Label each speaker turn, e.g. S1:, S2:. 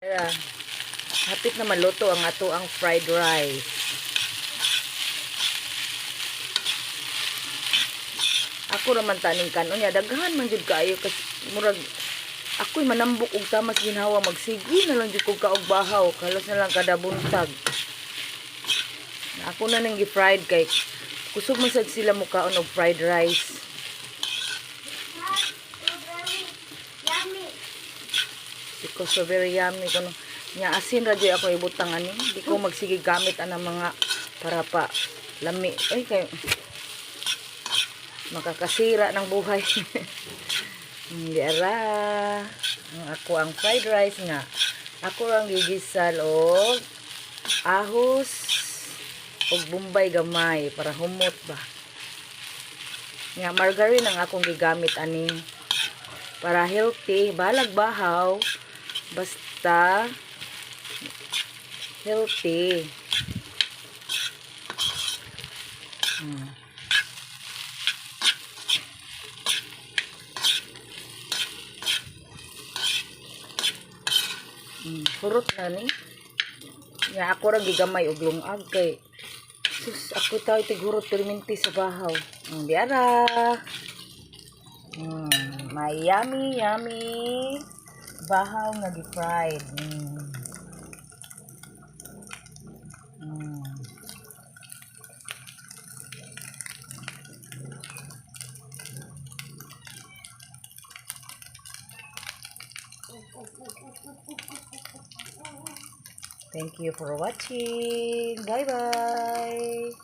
S1: Kaya, hapit na maluto ang ato ang fried rice. Ako naman taning kanon niya, daghan man jud kaayo kasi murag ako'y manambok og tamas ginhawa, magsigi na lang jud ko kaog bahaw, kalos na lang kada buntag. Ako na nang gi-fried kay kusog man sad sila mukaon og fried rice. Because so very yummy kuno nya asin ra jud ako ibutang ani, di ko magsige gamit ana mga para pa lami ay kay makakasira ng buhay. Hindi ara ang ako ang fried rice nga ako ang gigisal og ahos og bombay gamay para humot ba nga margarine ang akong gigamit ani para healthy, balag bahaw basta healthy. Hurot na ni nga ako ra gigamay og lungag kay sus ako tayo tigurot perminti sa bahaw. Diara may yummy bahaw nga gi-fried. Thank you for watching. Bye bye.